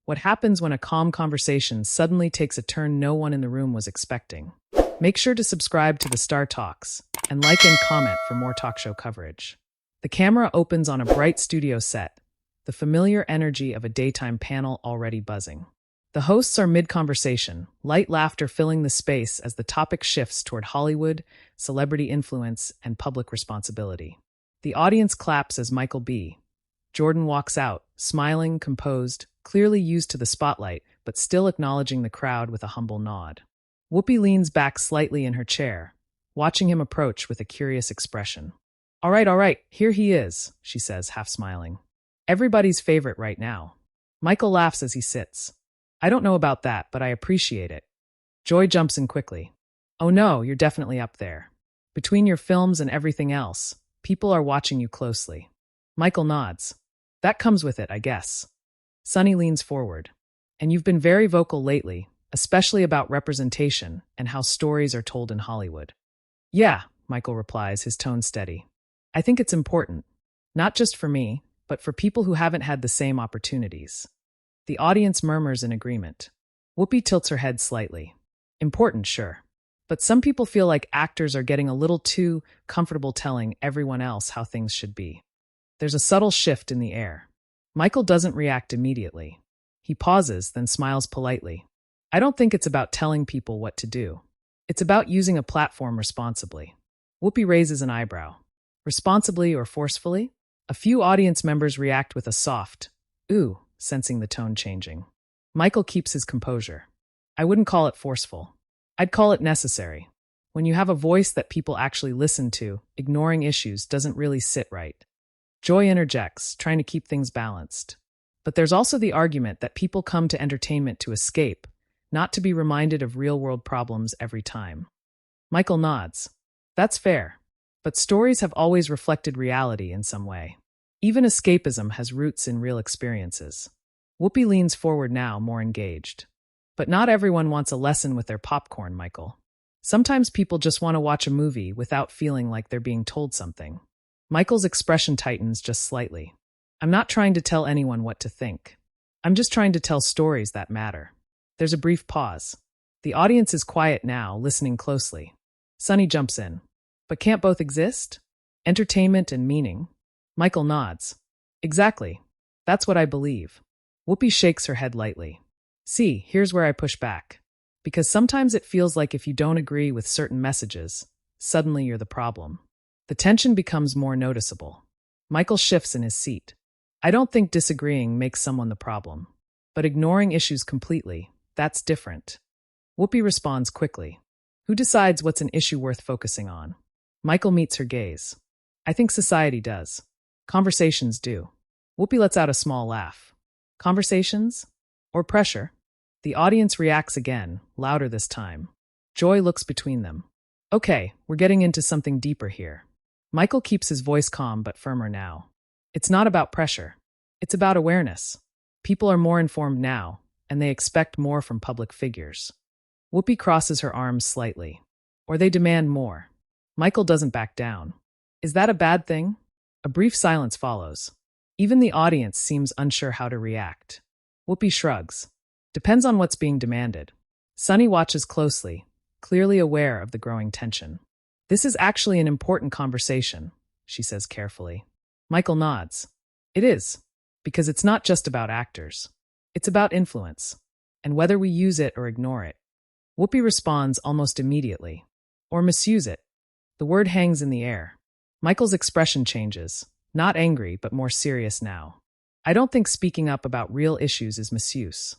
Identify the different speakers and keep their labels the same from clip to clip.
Speaker 1: What happens when a calm conversation suddenly takes a turn no one in the room was expecting. Make sure to subscribe to the Star Talks and like and comment for more talk show coverage. The camera opens on a bright studio set, the familiar energy of a daytime panel already buzzing. The hosts are mid-conversation, light laughter filling the space as the topic shifts toward Hollywood, celebrity influence, and public responsibility. The audience claps as Michael B. Jordan walks out, smiling, composed, clearly used to the spotlight, but still acknowledging the crowd with a humble nod. Whoopi leans back slightly in her chair, watching him approach with a curious expression. All right, here he is, she says, half smiling. Everybody's favorite right now. Michael laughs as he sits. I don't know about that, but I appreciate it. Joy jumps in quickly. Oh no, you're definitely up there. Between your films and everything else, people are watching you closely. Michael nods. That comes with it, I guess. Sunny leans forward. And you've been very vocal lately, especially about representation and how stories are told in Hollywood. Yeah, Michael replies, his tone steady. I think it's important. Not just for me, but for people who haven't had the same opportunities. The audience murmurs in agreement. Whoopi tilts her head slightly. Important, sure. But some people feel like actors are getting a little too comfortable telling everyone else how things should be. There's a subtle shift in the air. Michael doesn't react immediately. He pauses, then smiles politely. I don't think it's about telling people what to do. It's about using a platform responsibly. Whoopi raises an eyebrow. Responsibly or forcefully? A few audience members react with a soft, ooh, sensing the tone changing. Michael keeps his composure. I wouldn't call it forceful. I'd call it necessary. When you have a voice that people actually listen to, ignoring issues doesn't really sit right. Joy interjects, trying to keep things balanced. But there's also the argument that people come to entertainment to escape, not to be reminded of real-world problems every time. Michael nods. That's fair. But stories have always reflected reality in some way. Even escapism has roots in real experiences. Whoopi leans forward now, more engaged. But not everyone wants a lesson with their popcorn, Michael. Sometimes people just want to watch a movie without feeling like they're being told something. Michael's expression tightens just slightly. I'm not trying to tell anyone what to think. I'm just trying to tell stories that matter. There's a brief pause. The audience is quiet now, listening closely. Sunny jumps in. But can't both exist? Entertainment and meaning? Michael nods. Exactly. That's what I believe. Whoopi shakes her head lightly. See, here's where I push back. Because sometimes it feels like if you don't agree with certain messages, suddenly you're the problem. The tension becomes more noticeable. Michael shifts in his seat. I don't think disagreeing makes someone the problem. But ignoring issues completely, that's different. Whoopi responds quickly. Who decides what's an issue worth focusing on? Michael meets her gaze. I think society does. Conversations do. Whoopi lets out a small laugh. Conversations? Or pressure? The audience reacts again, louder this time. Joy looks between them. Okay, we're getting into something deeper here. Michael keeps his voice calm but firmer now. It's not about pressure. It's about awareness. People are more informed now, and they expect more from public figures. Whoopi crosses her arms slightly. Or they demand more. Michael doesn't back down. Is that a bad thing? A brief silence follows. Even the audience seems unsure how to react. Whoopi shrugs. Depends on what's being demanded. Sunny watches closely, clearly aware of the growing tension. This is actually an important conversation, she says carefully. Michael nods. It is, because it's not just about actors. It's about influence, and whether we use it or ignore it. Whoopi responds almost immediately. Or misuse it. The word hangs in the air. Michael's expression changes, not angry, but more serious now. I don't think speaking up about real issues is misuse.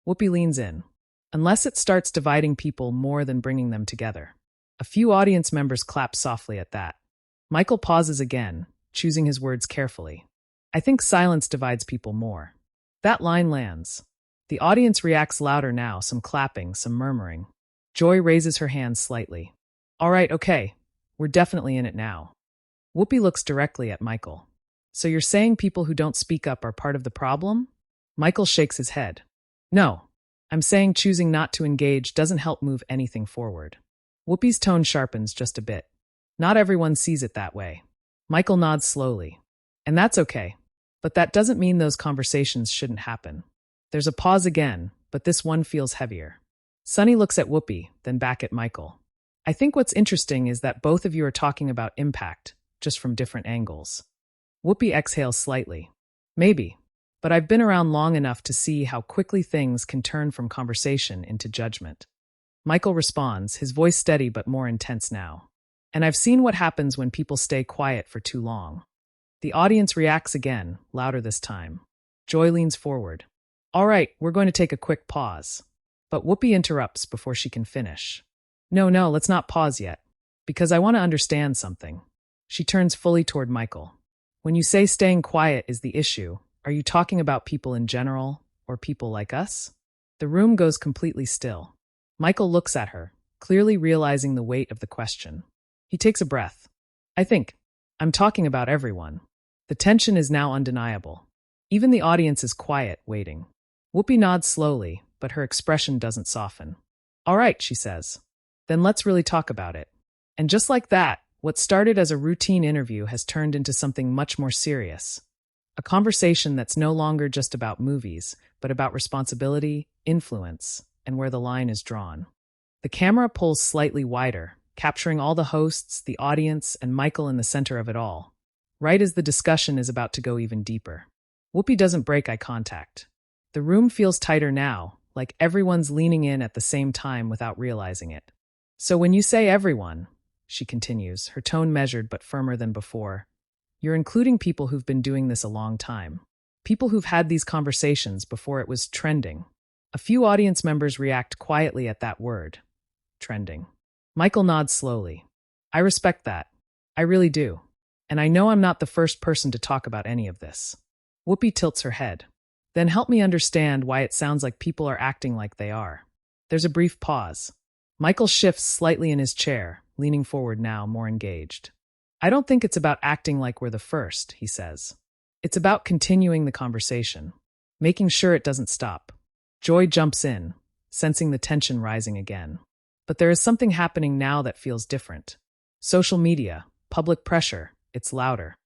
Speaker 1: Whoopi leans in. Unless it starts dividing people more than bringing them together. A few audience members clap softly at that. Michael pauses again, choosing his words carefully. I think silence divides people more. That line lands. The audience reacts louder now, some clapping, some murmuring. Joy raises her hand slightly. All right, okay. We're definitely in it now. Whoopi looks directly at Michael. So you're saying people who don't speak up are part of the problem? Michael shakes his head. No. I'm saying choosing not to engage doesn't help move anything forward. Whoopi's tone sharpens just a bit. Not everyone sees it that way. Michael nods slowly. And that's okay. But that doesn't mean those conversations shouldn't happen. There's a pause again, but this one feels heavier. Sunny looks at Whoopi, then back at Michael. I think what's interesting is that both of you are talking about impact, just from different angles. Whoopi exhales slightly. Maybe, but I've been around long enough to see how quickly things can turn from conversation into judgment. Michael responds, his voice steady but more intense now. And I've seen what happens when people stay quiet for too long. The audience reacts again, louder this time. Joy leans forward. All right, we're going to take a quick pause. But Whoopi interrupts before she can finish. No, let's not pause yet. Because I want to understand something. She turns fully toward Michael. When you say staying quiet is the issue, are you talking about people in general, or people like us? The room goes completely still. Michael looks at her, clearly realizing the weight of the question. He takes a breath. I'm talking about everyone. The tension is now undeniable. Even the audience is quiet, waiting. Whoopi nods slowly, but her expression doesn't soften. All right, she says. Then let's really talk about it. And just like that, what started as a routine interview has turned into something much more serious. A conversation that's no longer just about movies, but about responsibility, influence, and where the line is drawn. The camera pulls slightly wider, capturing all the hosts, the audience, and Michael in the center of it all, right as the discussion is about to go even deeper. Whoopi doesn't break eye contact. The room feels tighter now, like everyone's leaning in at the same time without realizing it. So when you say everyone, she continues, her tone measured but firmer than before, you're including people who've been doing this a long time. People who've had these conversations before it was trending. A few audience members react quietly at that word. Trending. Michael nods slowly. I respect that. I really do. And I know I'm not the first person to talk about any of this. Whoopi tilts her head. Then help me understand why it sounds like people are acting like they are. There's a brief pause. Michael shifts slightly in his chair, leaning forward now, more engaged. I don't think it's about acting like we're the first, he says. It's about continuing the conversation, making sure it doesn't stop. Joy jumps in, sensing the tension rising again. But there is something happening now that feels different. Social media, public pressure, it's louder.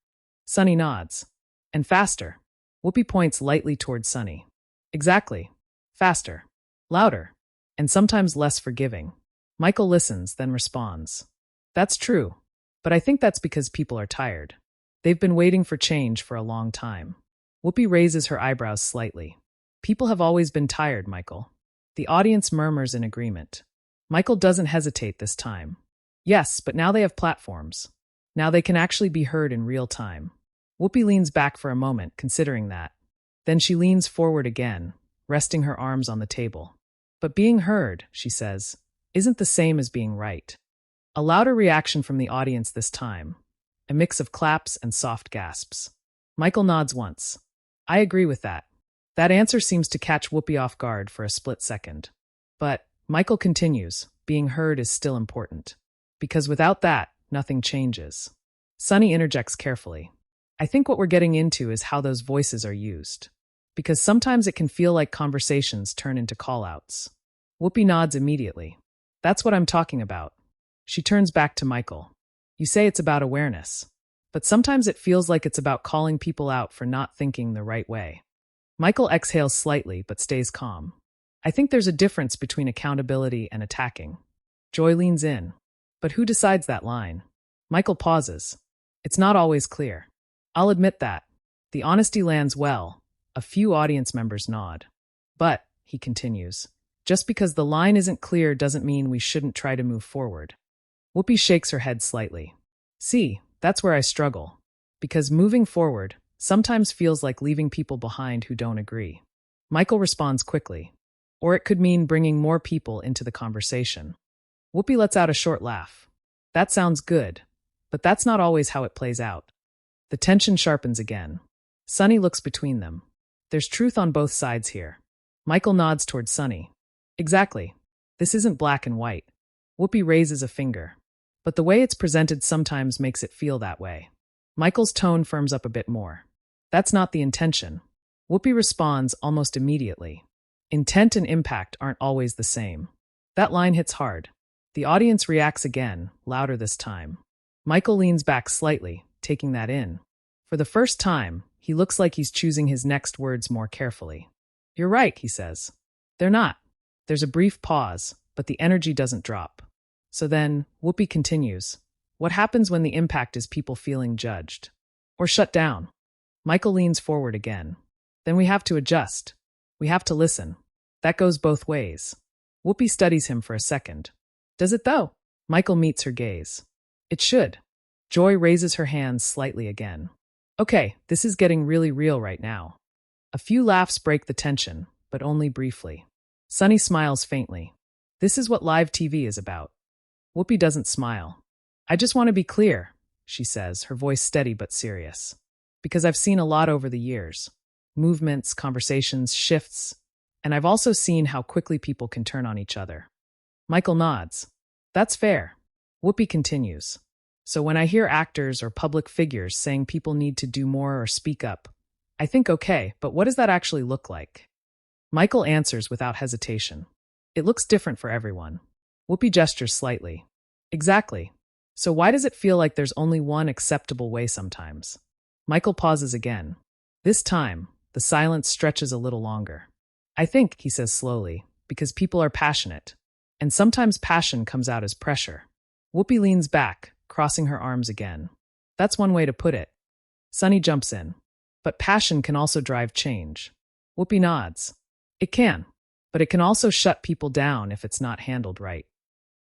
Speaker 1: Sunny nods. And faster. Whoopi points lightly towards Sunny. Exactly. Faster. Louder. And sometimes less forgiving. Michael listens, then responds. That's true. But I think that's because people are tired. They've been waiting for change for a long time. Whoopi raises her eyebrows slightly. People have always been tired, Michael. The audience murmurs in agreement. Michael doesn't hesitate this time. Yes, but now they have platforms. Now they can actually be heard in real time. Whoopi leans back for a moment, considering that. Then she leans forward again, resting her arms on the table. But being heard, she says, isn't the same as being right. A louder reaction from the audience this time. A mix of claps and soft gasps. Michael nods once. I agree with that. That answer seems to catch Whoopi off guard for a split second. But, Michael continues, being heard is still important. Because without that, nothing changes. Sunny interjects carefully. I think what we're getting into is how those voices are used. Because sometimes it can feel like conversations turn into call-outs. Whoopi nods immediately. That's what I'm talking about. She turns back to Michael. You say it's about awareness. But sometimes it feels like it's about calling people out for not thinking the right way. Michael exhales slightly but stays calm. I think there's a difference between accountability and attacking. Joy leans in. But who decides that line? Michael pauses. It's not always clear. I'll admit that. The honesty lands well. A few audience members nod. But, he continues, just because the line isn't clear doesn't mean we shouldn't try to move forward. Whoopi shakes her head slightly. See, that's where I struggle. Because moving forward sometimes feels like leaving people behind who don't agree. Michael responds quickly. Or it could mean bringing more people into the conversation. Whoopi lets out a short laugh. That sounds good, but that's not always how it plays out. The tension sharpens again. Sunny looks between them. There's truth on both sides here. Michael nods towards Sunny. Exactly. This isn't black and white. Whoopi raises a finger. But the way it's presented sometimes makes it feel that way. Michael's tone firms up a bit more. That's not the intention. Whoopi responds almost immediately. Intent and impact aren't always the same. That line hits hard. The audience reacts again, louder this time. Michael leans back slightly, taking that in. For the first time, he looks like he's choosing his next words more carefully. You're right, he says. They're not. There's a brief pause, but the energy doesn't drop. So then, Whoopi continues. What happens when the impact is people feeling judged? Or shut down? Michael leans forward again. Then we have to adjust. We have to listen. That goes both ways. Whoopi studies him for a second. Does it though? Michael meets her gaze. It should. Joy raises her hands slightly again. Okay, this is getting really real right now. A few laughs break the tension, but only briefly. Sunny smiles faintly. This is what live TV is about. Whoopi doesn't smile. I just want to be clear, she says, her voice steady but serious. Because I've seen a lot over the years. Movements, conversations, shifts. And I've also seen how quickly people can turn on each other. Michael nods. That's fair. Whoopi continues. So when I hear actors or public figures saying people need to do more or speak up, I think okay, but what does that actually look like? Michael answers without hesitation. It looks different for everyone. Whoopi gestures slightly. Exactly. So why does it feel like there's only one acceptable way sometimes? Michael pauses again. This time, the silence stretches a little longer. I think, he says slowly, because people are passionate. And sometimes passion comes out as pressure. Whoopi leans back, crossing her arms again. That's one way to put it. Sunny jumps in. But passion can also drive change. Whoopi nods. It can, but it can also shut people down if it's not handled right.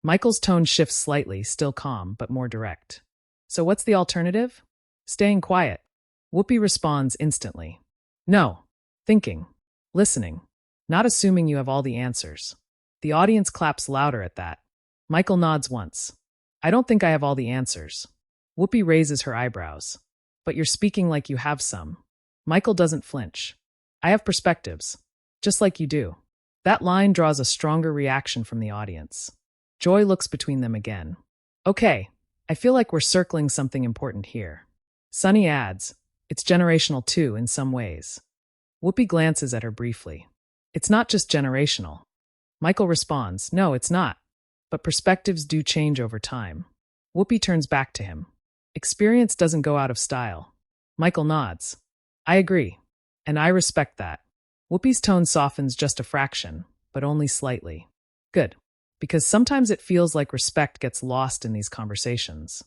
Speaker 1: Michael's tone shifts slightly, still calm, but more direct. So what's the alternative? Staying quiet. Whoopi responds instantly. No. Thinking. Listening. Not assuming you have all the answers. The audience claps louder at that. Michael nods once. I don't think I have all the answers. Whoopi raises her eyebrows. But you're speaking like you have some. Michael doesn't flinch. I have perspectives. Just like you do. That line draws a stronger reaction from the audience. Joy looks between them again. Okay, I feel like we're circling something important here. Sunny adds, it's generational too in some ways. Whoopi glances at her briefly. It's not just generational. Michael responds, no, it's not. But perspectives do change over time. Whoopi turns back to him. Experience doesn't go out of style. Michael nods. I agree. And I respect that. Whoopi's tone softens just a fraction, but only slightly. Good. Because sometimes it feels like respect gets lost in these conversations.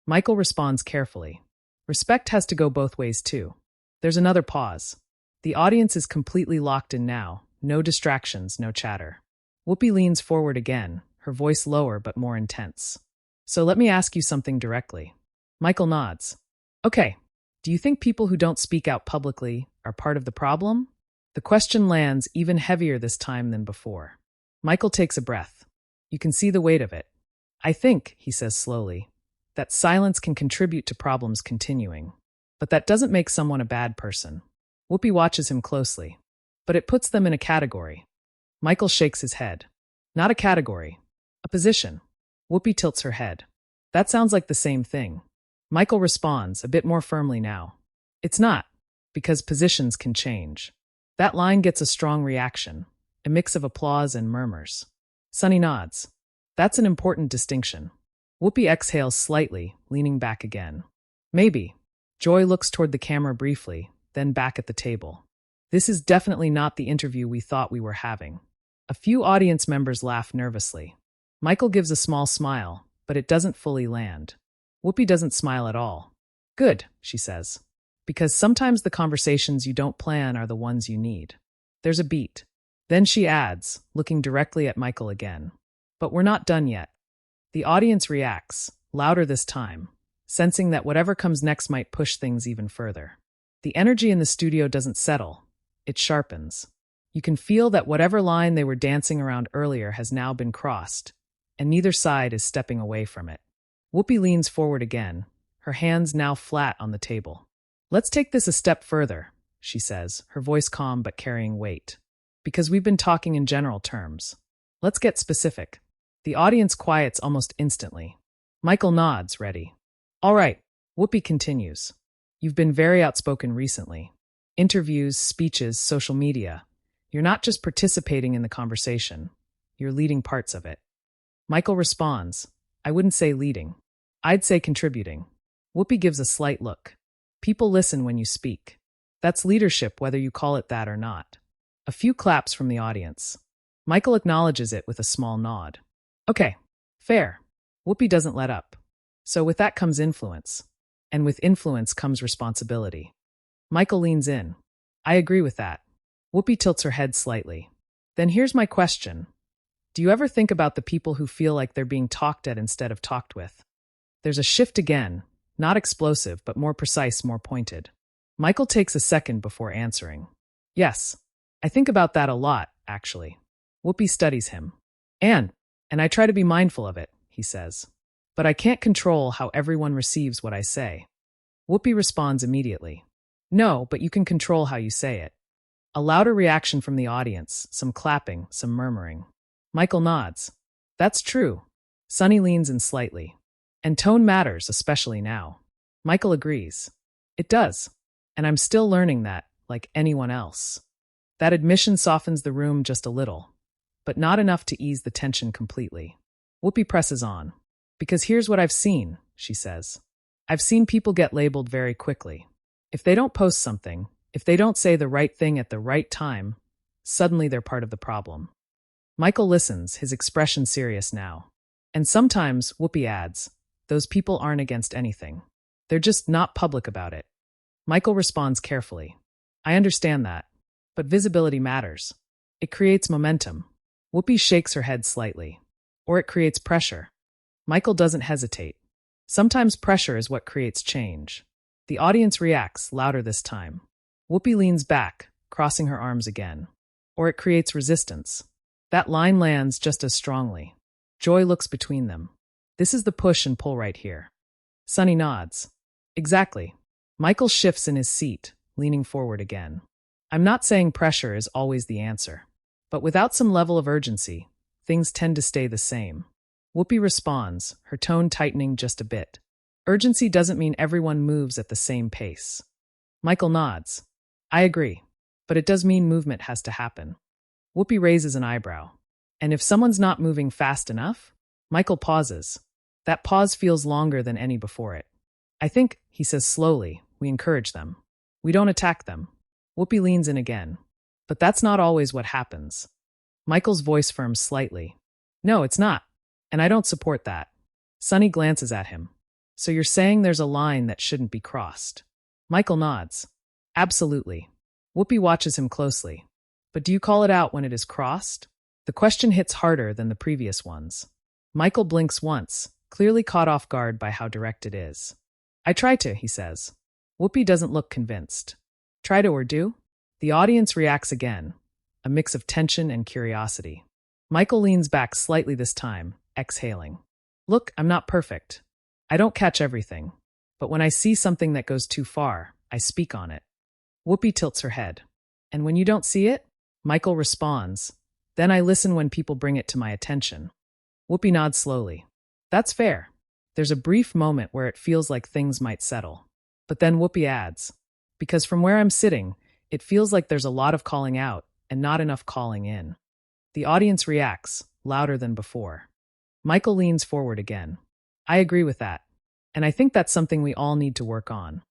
Speaker 1: Michael responds carefully. Respect has to go both ways too. There's another pause. The audience is completely locked in now. No distractions, no chatter. Whoopi leans forward again, her voice lower but more intense. So let me ask you something directly. Michael nods. Okay. Do you think people who don't speak out publicly are part of the problem? The question lands even heavier this time than before. Michael takes a breath. You can see the weight of it. I think, he says slowly, that silence can contribute to problems continuing. But that doesn't make someone a bad person. Whoopi watches him closely. But it puts them in a category. Michael shakes his head. Not a category. A position. Whoopi tilts her head. That sounds like the same thing. Michael responds, a bit more firmly now. It's not, because positions can change. That line gets a strong reaction, a mix of applause and murmurs. Sunny nods. That's an important distinction. Whoopi exhales slightly, leaning back again. Maybe. Joy looks toward the camera briefly, then back at the table. This is definitely not the interview we thought we were having. A few audience members laugh nervously. Michael gives a small smile, but it doesn't fully land. Whoopi doesn't smile at all. Good, she says. Because sometimes the conversations you don't plan are the ones you need. There's a beat. Then she adds, looking directly at Michael again. But we're not done yet. The audience reacts, louder this time, sensing that whatever comes next might push things even further. The energy in the studio doesn't settle. It sharpens. You can feel that whatever line they were dancing around earlier has now been crossed, and neither side is stepping away from it. Whoopi leans forward again, her hands now flat on the table. Let's take this a step further, she says, her voice calm but carrying weight. Because we've been talking in general terms. Let's get specific. The audience quiets almost instantly. Michael nods, ready. All right, Whoopi continues. You've been very outspoken recently. Interviews, speeches, social media. You're not just participating in the conversation. You're leading parts of it. Michael responds, I wouldn't say leading. I'd say contributing. Whoopi gives a slight look. People listen when you speak. That's leadership, whether you call it that or not. A few claps from the audience. Michael acknowledges it with a small nod. Okay, fair. Whoopi doesn't let up. So with that comes influence. And with influence comes responsibility. Michael leans in. I agree with that. Whoopi tilts her head slightly. Then here's my question. Do you ever think about the people who feel like they're being talked at instead of talked with? There's a shift again, not explosive, but more precise, more pointed. Michael takes a second before answering. Yes, I think about that a lot, actually. Whoopi studies him. And I try to be mindful of it, he says. But I can't control how everyone receives what I say. Whoopi responds immediately. No, but you can control how you say it. A louder reaction from the audience, some clapping, some murmuring. Michael nods. That's true. Sunny leans in slightly. And tone matters, especially now. Michael agrees. It does. And I'm still learning that, like anyone else. That admission softens the room just a little, but not enough to ease the tension completely. Whoopi presses on. Because here's what I've seen, she says. I've seen people get labeled very quickly. If they don't post something, if they don't say the right thing at the right time, suddenly they're part of the problem. Michael listens, his expression serious now. And sometimes, Whoopi adds, those people aren't against anything. They're just not public about it. Michael responds carefully. I understand that. But visibility matters. It creates momentum. Whoopi shakes her head slightly. Or it creates pressure. Michael doesn't hesitate. Sometimes pressure is what creates change. The audience reacts, louder this time. Whoopi leans back, crossing her arms again. Or it creates resistance. That line lands just as strongly. Joy looks between them. This is the push and pull right here. Sunny nods. Exactly. Michael shifts in his seat, leaning forward again. I'm not saying pressure is always the answer. But without some level of urgency, things tend to stay the same. Whoopi responds, her tone tightening just a bit. Urgency doesn't mean everyone moves at the same pace. Michael nods. I agree. But it does mean movement has to happen. Whoopi raises an eyebrow. And if someone's not moving fast enough? Michael pauses. That pause feels longer than any before it. I think, he says slowly, we encourage them. We don't attack them. Whoopi leans in again. But that's not always what happens. Michael's voice firms slightly. No, it's not. And I don't support that. Sunny glances at him. So you're saying there's a line that shouldn't be crossed? Michael nods. Absolutely. Whoopi watches him closely. But do you call it out when it is crossed? The question hits harder than the previous ones. Michael blinks once, clearly caught off guard by how direct it is. I try to, he says. Whoopi doesn't look convinced. Try to or do? The audience reacts again, a mix of tension and curiosity. Michael leans back slightly this time, exhaling. Look, I'm not perfect. I don't catch everything. But when I see something that goes too far, I speak on it. Whoopi tilts her head. And when you don't see it? Michael responds. Then I listen when people bring it to my attention. Whoopi nods slowly. That's fair. There's a brief moment where it feels like things might settle. But then Whoopi adds, because from where I'm sitting, it feels like there's a lot of calling out and not enough calling in. The audience reacts, louder than before. Michael leans forward again. I agree with that. And I think that's something we all need to work on.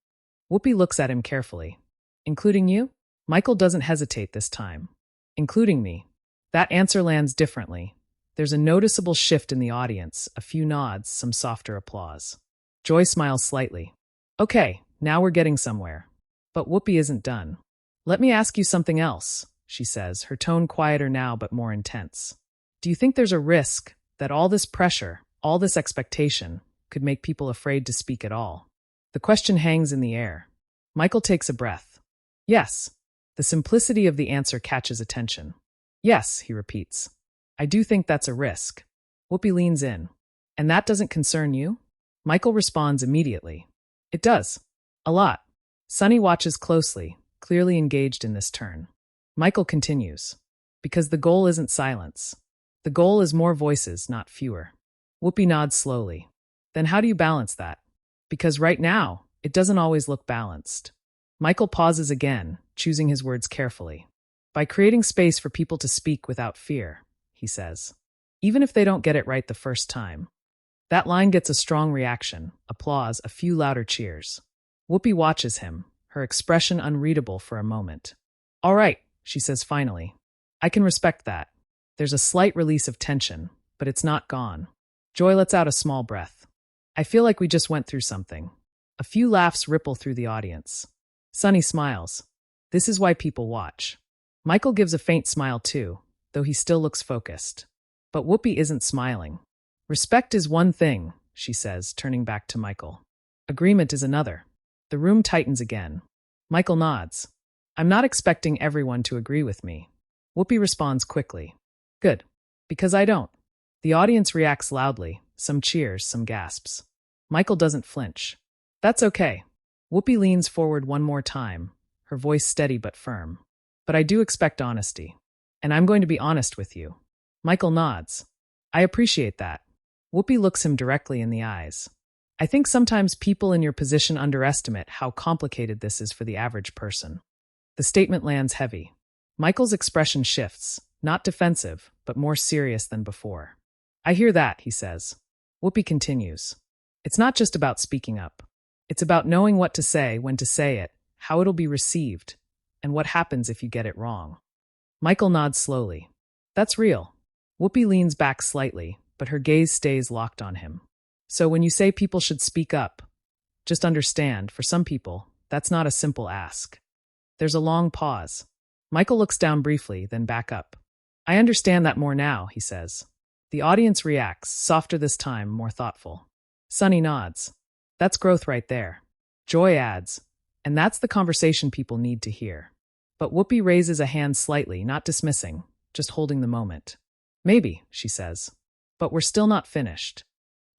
Speaker 1: Whoopi looks at him carefully. Including you? Michael doesn't hesitate this time. Including me. That answer lands differently. There's a noticeable shift in the audience, a few nods, some softer applause. Joy smiles slightly. Okay, now we're getting somewhere. But Whoopi isn't done. Let me ask you something else, she says, her tone quieter now but more intense. Do you think there's a risk that all this pressure, all this expectation, could make people afraid to speak at all? The question hangs in the air. Michael takes a breath. Yes. The simplicity of the answer catches attention. Yes, he repeats. I do think that's a risk. Whoopi leans in. And that doesn't concern you? Michael responds immediately. It does. A lot. Sunny watches closely, clearly engaged in this turn. Michael continues. Because the goal isn't silence. The goal is more voices, not fewer. Whoopi nods slowly. Then how do you balance that? Because right now, it doesn't always look balanced. Michael pauses again, choosing his words carefully. By creating space for people to speak without fear, he says. Even if they don't get it right the first time. That line gets a strong reaction, applause, a few louder cheers. Whoopi watches him, her expression unreadable for a moment. All right, she says finally. I can respect that. There's a slight release of tension, but it's not gone. Joy lets out a small breath. I feel like we just went through something. A few laughs ripple through the audience. Sunny smiles. This is why people watch. Michael gives a faint smile too, though he still looks focused. But Whoopi isn't smiling. Respect is one thing, she says, turning back to Michael. Agreement is another. The room tightens again. Michael nods. I'm not expecting everyone to agree with me. Whoopi responds quickly. Good. Because I don't. The audience reacts loudly, some cheers, some gasps. Michael doesn't flinch. That's okay. Whoopi leans forward one more time, her voice steady but firm. But I do expect honesty. And I'm going to be honest with you. Michael nods. I appreciate that. Whoopi looks him directly in the eyes. I think sometimes people in your position underestimate how complicated this is for the average person. The statement lands heavy. Michael's expression shifts, not defensive, but more serious than before. I hear that, he says. Whoopi continues. It's not just about speaking up. It's about knowing what to say, when to say it, how it'll be received, and what happens if you get it wrong. Michael nods slowly. That's real. Whoopi leans back slightly, but her gaze stays locked on him. So when you say people should speak up, just understand, for some people, that's not a simple ask. There's a long pause. Michael looks down briefly, then back up. I understand that more now, he says. The audience reacts, softer this time, more thoughtful. Sunny nods. That's growth right there. Joy adds, and that's the conversation people need to hear. But Whoopi raises a hand slightly, not dismissing, just holding the moment. Maybe, she says. But we're still not finished.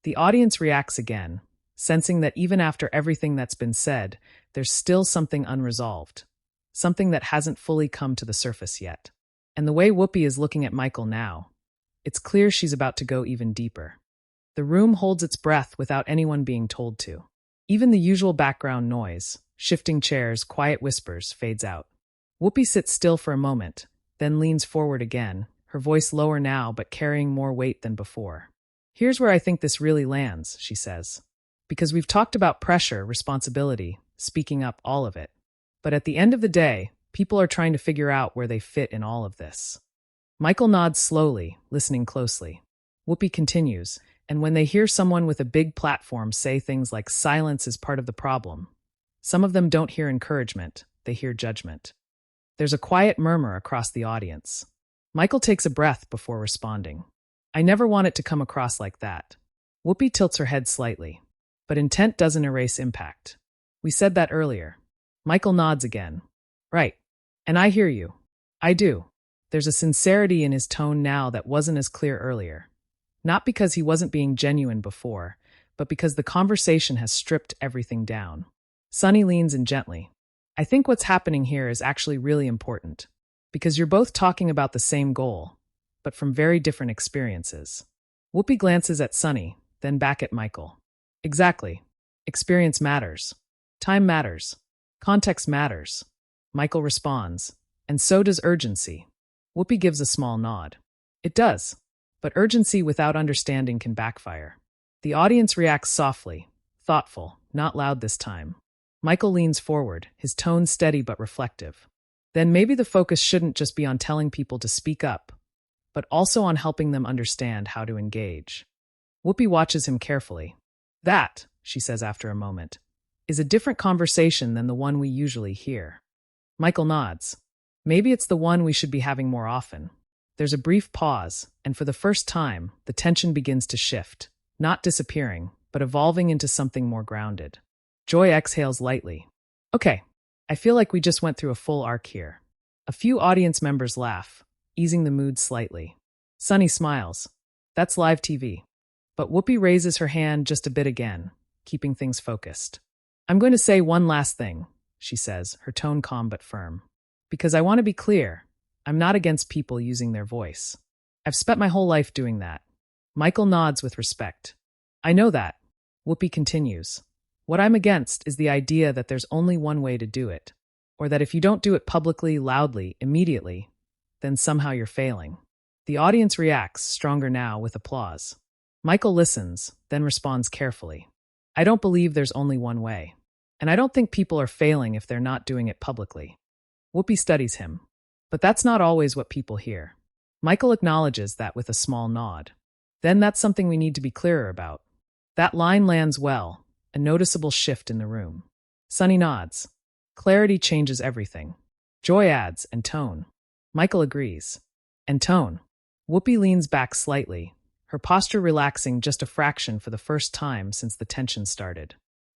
Speaker 1: The audience reacts again, sensing that even after everything that's been said, there's still something unresolved. Something that hasn't fully come to the surface yet. And the way Whoopi is looking at Michael now, it's clear she's about to go even deeper. The room holds its breath without anyone being told to. Even the usual background noise, shifting chairs, quiet whispers, fades out. Whoopi sits still for a moment, then leans forward again, her voice lower now but carrying more weight than before. Here's where I think this really lands, she says. Because we've talked about pressure, responsibility, speaking up, all of it. But at the end of the day, people are trying to figure out where they fit in all of this. Michael nods slowly, listening closely. Whoopi continues, and when they hear someone with a big platform say things like silence is part of the problem, some of them don't hear encouragement, they hear judgment. There's a quiet murmur across the audience. Michael takes a breath before responding. I never want it to come across like that. Whoopi tilts her head slightly. But intent doesn't erase impact. We said that earlier. Michael nods again. Right. And I hear you. I do. There's a sincerity in his tone now that wasn't as clear earlier. Not because he wasn't being genuine before, but because the conversation has stripped everything down. Sunny leans in gently. I think what's happening here is actually really important. Because you're both talking about the same goal, but from very different experiences. Whoopi glances at Sunny, then back at Michael. Exactly. Experience matters. Time matters. Context matters. Michael responds. And so does urgency. Whoopi gives a small nod. It does. But urgency without understanding can backfire. The audience reacts softly, thoughtful, not loud this time. Michael leans forward, his tone steady but reflective. Then maybe the focus shouldn't just be on telling people to speak up, but also on helping them understand how to engage. Whoopi watches him carefully. That, she says after a moment, is a different conversation than the one we usually hear. Michael nods. Maybe it's the one we should be having more often. There's a brief pause, and for the first time, the tension begins to shift, not disappearing, but evolving into something more grounded. Joy exhales lightly. Okay, I feel like we just went through a full arc here. A few audience members laugh, easing the mood slightly. Sunny smiles. That's live TV. But Whoopi raises her hand just a bit again, keeping things focused. I'm going to say one last thing, she says, her tone calm but firm. Because I want to be clear, I'm not against people using their voice. I've spent my whole life doing that. Michael nods with respect. I know that. Whoopi continues. What I'm against is the idea that there's only one way to do it, or that if you don't do it publicly, loudly, immediately, then somehow you're failing. The audience reacts, stronger now, with applause. Michael listens, then responds carefully. I don't believe there's only one way. And I don't think people are failing if they're not doing it publicly. Whoopi studies him. But that's not always what people hear. Michael acknowledges that with a small nod. Then that's something we need to be clearer about. That line lands well, a noticeable shift in the room. Sunny nods. Clarity changes everything. Joy adds, and tone. Michael agrees. And tone. Whoopi leans back slightly, her posture relaxing just a fraction for the first time since the tension started.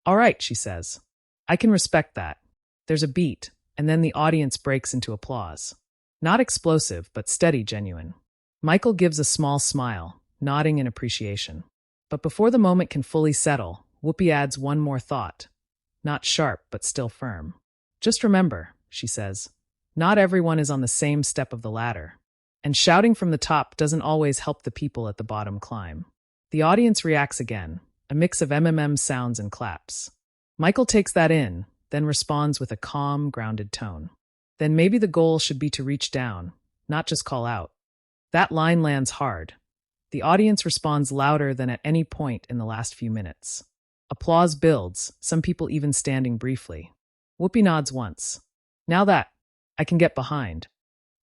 Speaker 1: All right, she says. I can respect that. There's a beat, and then the audience breaks into applause. Not explosive, but steady, genuine. Michael gives a small smile, nodding in appreciation. But before the moment can fully settle, Whoopi adds one more thought. Not sharp, but still firm. Just remember, she says, not everyone is on the same step of the ladder. And shouting from the top doesn't always help the people at the bottom climb. The audience reacts again, a mix of sounds and claps. Michael takes that in, then responds with a calm, grounded tone. Then maybe the goal should be to reach down, not just call out. That line lands hard. The audience responds louder than at any point in the last few minutes. Applause builds, some people even standing briefly. Whoopi nods once. Now that, I can get behind.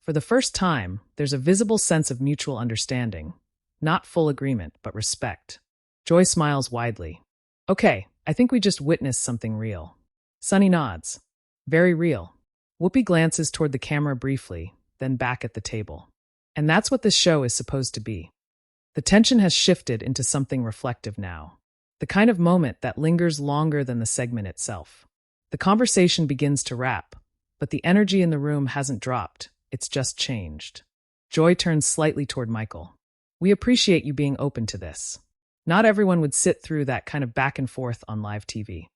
Speaker 1: For the first time, there's a visible sense of mutual understanding. Not full agreement, but respect. Joy smiles widely. Okay, I think we just witnessed something real. Sunny nods. Very real. Whoopi glances toward the camera briefly, then back at the table. And that's what this show is supposed to be. The tension has shifted into something reflective now. The kind of moment that lingers longer than the segment itself. The conversation begins to wrap, but the energy in the room hasn't dropped. It's just changed. Joy turns slightly toward Michael. We appreciate you being open to this. Not everyone would sit through that kind of back and forth on live TV.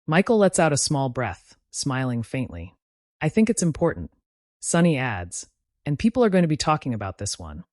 Speaker 1: Michael lets out a small breath, smiling faintly. I think it's important. Sunny adds, and people are going to be talking about this one.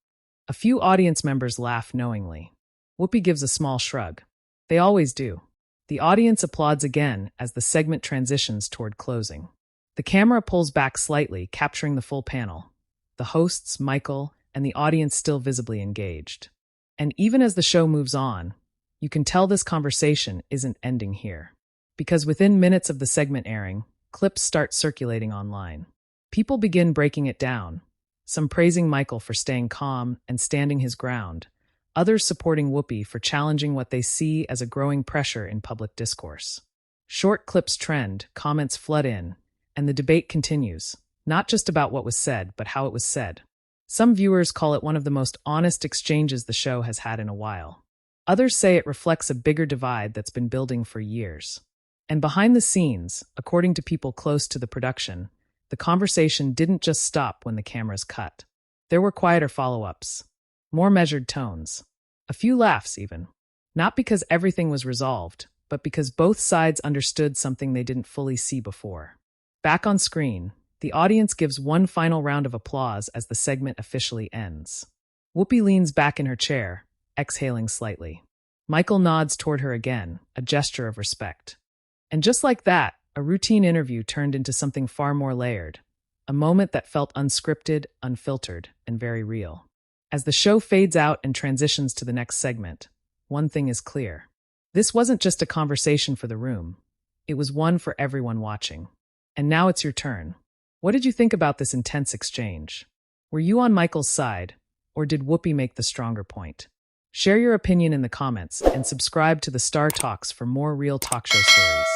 Speaker 1: A few audience members laugh knowingly. Whoopi gives a small shrug. They always do. The audience applauds again as the segment transitions toward closing. The camera pulls back slightly, capturing the full panel. The hosts, Michael, and the audience still visibly engaged. And even as the show moves on, you can tell this conversation isn't ending here. Because within minutes of the segment airing, clips start circulating online. People begin breaking it down, some praising Michael for staying calm and standing his ground, others supporting Whoopi for challenging what they see as a growing pressure in public discourse. Short clips trend, comments flood in, and the debate continues, not just about what was said, but how it was said. Some viewers call it one of the most honest exchanges the show has had in a while. Others say it reflects a bigger divide that's been building for years. And behind the scenes, according to people close to the production, the conversation didn't just stop when the cameras cut. There were quieter follow-ups, more measured tones, a few laughs even. Not because everything was resolved, but because both sides understood something they didn't fully see before. Back on screen, the audience gives one final round of applause as the segment officially ends. Whoopi leans back in her chair, exhaling slightly. Michael nods toward her again, a gesture of respect. And just like that, a routine interview turned into something far more layered, a moment that felt unscripted, unfiltered, and very real. As the show fades out and transitions to the next segment, one thing is clear. This wasn't just a conversation for the room. It was one for everyone watching. And now it's your turn. What did you think about this intense exchange? Were you on Michael's side, or did Whoopi make the stronger point? Share your opinion in the comments and subscribe to the Star Talks for more real talk show stories.